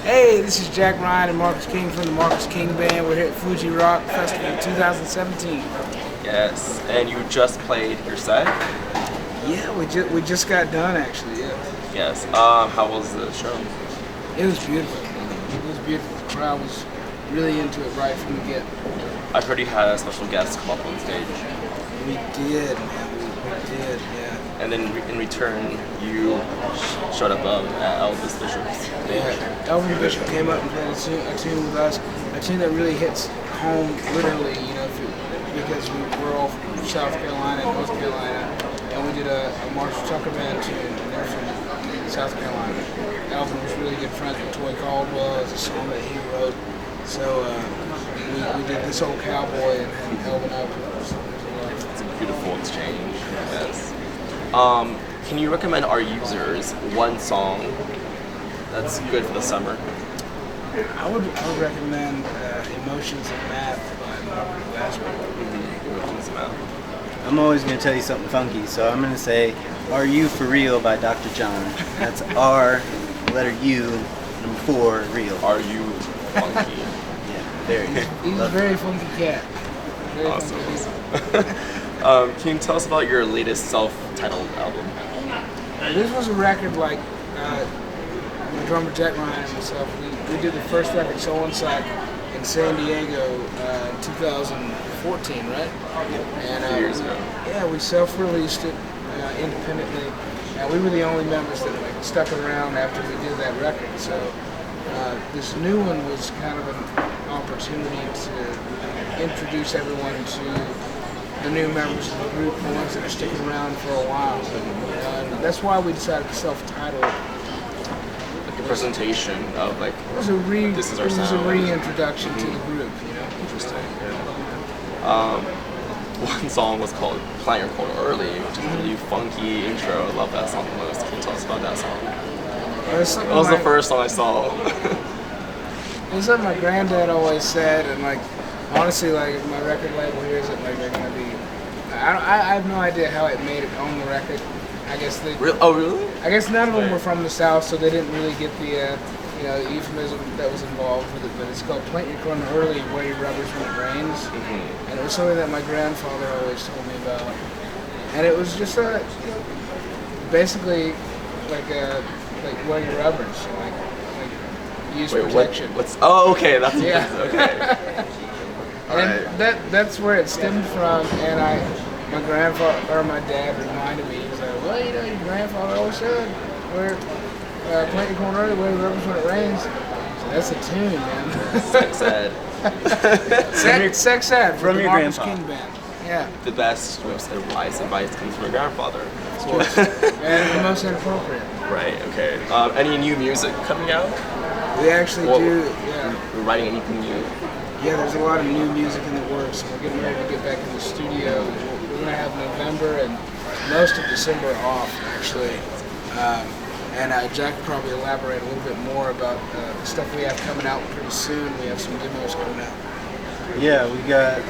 Hey, this is Jack Ryan and Marcus King from the Marcus King Band. We're here at FUJI Rock Festival 2017. Yes, and you just played your set? Yeah, we just got done actually, yeah. Yes, how was the show? It was beautiful. It was beautiful. The crowd was really into it right from the get. I've heard you had a special guest come up on stage. We did, man. We did, yeah. And then in return, you showed up at Elvis Bishop's stage. Yeah, Elvis Bishop came up and played a tune with us, a tune that really hits home literally, you know, because we're all from South Carolina and North Carolina, and we did a Marshall Tucker Band tune, and they're from South Carolina. Elvis was really good friends with Toy Caldwell. It's a song that he wrote, so we did This Old Cowboy and Elvin up. It's a beautiful exchange, yes. Can you recommend our users one song that's good for the summer? I would recommend Emotions of Math by Margaret Glassman. Emotions of Math. I'm always going to tell you something funky, so I'm going to say Are You For Real by Dr. John. That's R, letter U, number 4, real. Are you funky? Yeah, very. He's a very funky cat. Very Awesome. funky. Can you tell us about your latest self-titled album? This was a record like my drummer Jack Ryan and myself. We did the first record, Soul Inside, in San Diego in 2014, right? And 2 years ago. Yeah, we self-released it independently, and we were the only members that like stuck around after we did that record. So this new one was kind of an opportunity to introduce everyone to the new members of the group, the ones that are sticking around for a while. And that's why we decided to self-title it. Like a presentation of like, this is our sound. It was a reintroduction to the group, you know. Interesting. Yeah. One song was called Plant Your Corner Early, which is a really funky intro. I love that song the most. Can you tell us about that song? That was the first song I saw. It was something my granddad always said, and like honestly, like if my record label hears it, like they're gonna be. I have no idea how it made it on the record. I guess they. Oh really? I guess none of them were from the South, so they didn't really get the euphemism that was involved with it. But it's called "Plant Your Corner Early, Wear Your Rubbers When It Rains," and it was something that my grandfather always told me about. And it was just basically like wear your rubbers, like use protection. Okay, that's yeah. Okay. And that's where it stemmed from, and my grandfather or my dad reminded me. He was like, "Well, you know, your grandfather always said, plant your corn early, wear your rubbers when it rains." So that's a tune, man. Sex ed. Sex ed from your Marcus grandpa. King Band. Yeah. The best wise advice comes from your grandfather. Of course. And the most inappropriate. Right. Okay. Any new music coming out? We actually do. Yeah. We're writing anything new? Yeah, there's a lot of new music in the works. We're getting ready to get back in the studio. We're going to have November and most of December off, actually. And Jack will probably elaborate a little bit more about the stuff we have coming out pretty soon. We have some demos coming out. Yeah, we got,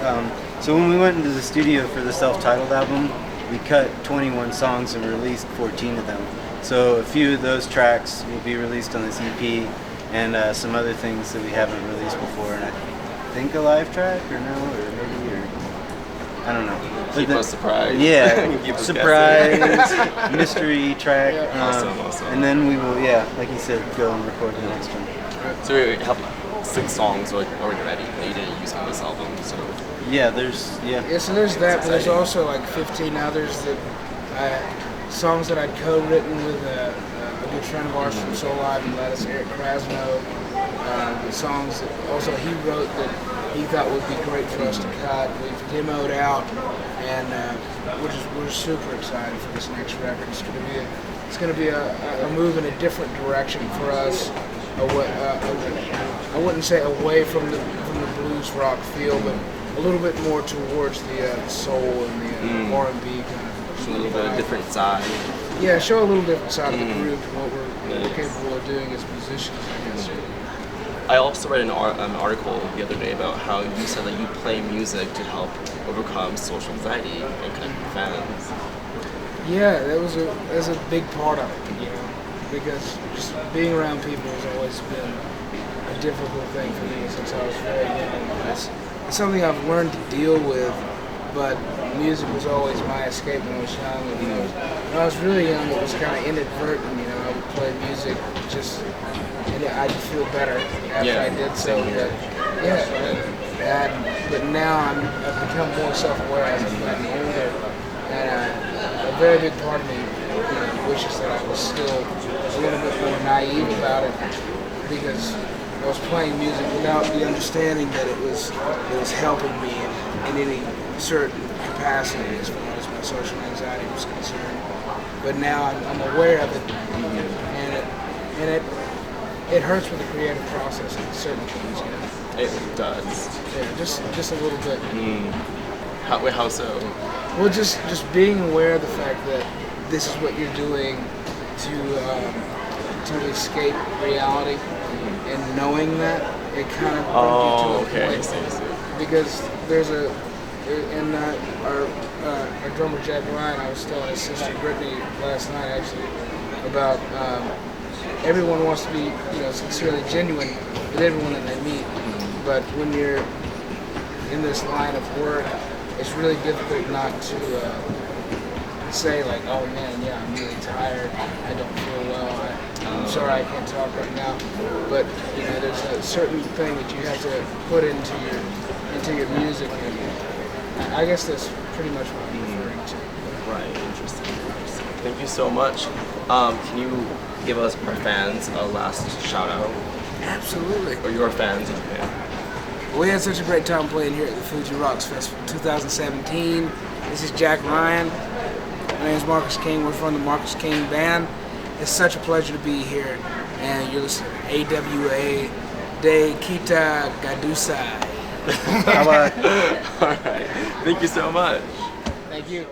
so when we went into the studio for the self-titled album, we cut 21 songs and released 14 of them. So a few of those tracks will be released on this EP, and some other things that we haven't released before. And I think a live track, or no, or maybe, or I don't know. Keep us surprised. Yeah, Keep us surprise, mystery track. Yeah. Awesome. And then we will, like you said, go and record the next one. So we have 6 songs already ready that you didn't use on this album. So Yeah, so there's that, but there's also like 15 others songs that I'd co-written with a good friend of ours from Soul Live and Lettuce, Eric Krasno. Songs that also he wrote that he thought would be great for us to cut. We've demoed out, and we're super excited for this next record. It's going to be a move in a different direction for us. I wouldn't say away from the blues rock feel, but a little bit more towards the soul and the R&B kind of. a little bit of different side. Yeah, show a little different side of the group and what we're capable of doing as musicians, I guess. I also read an article the other day about how you said that you play music to help overcome social anxiety and connect with fans. Yeah, that was a big part of it, you know, because just being around people has always been difficult thing for me since I was very young. It's something I've learned to deal with, but music was always my escape when I was young. And when I was really young, it was kind of inadvertent. I would play music just, and I'd feel better after I did so. But now I've become more self-aware as I've gotten older, and a very big part of me wishes that I was still a little bit more naive about it, because I was playing music without the understanding that it was helping me in any certain capacity as far as my social anxiety was concerned. But now I'm aware of it, and it hurts with the creative process in certain things. It does. Yeah, just a little bit. How so? Well, just being aware of the fact that this is what you're doing to escape reality, and knowing that, it kind of brings you to a point. Because there's our drummer Jack Ryan, I was telling his sister Brittany last night actually about everyone wants to be sincerely genuine with everyone that they meet, but when you're in this line of work, it's really difficult not to say like, oh man, yeah, I'm really tired, I don't feel well, I'm sorry I can't talk right now. But there's a certain thing that you have to put into your music, and I guess that's pretty much what I'm referring to. Right, interesting. Thank you so much. Can you give us, our fans, a last shout out? Absolutely. Or your fans in Japan? We had such a great time playing here at the FUJI Rocks Festival 2017. This is Jack Ryan. My name is Marcus King. We're from the Marcus King Band. It's such a pleasure to be here. And you're listening to AWA de Kita Gadusai. All right. Thank you so much. Thank you.